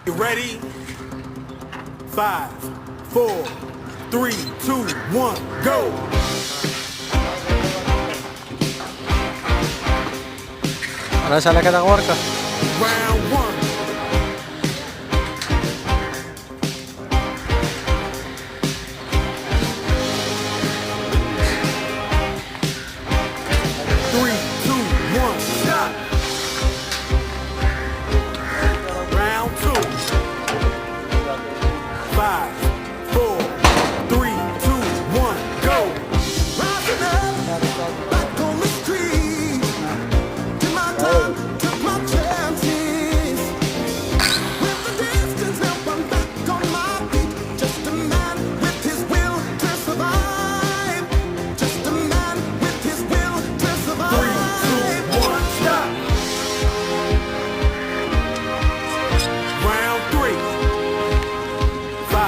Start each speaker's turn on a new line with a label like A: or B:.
A: You ready? 5, 4, 3, 2, 1, go!
B: Ahora sale a Catamarca.
A: Round 1.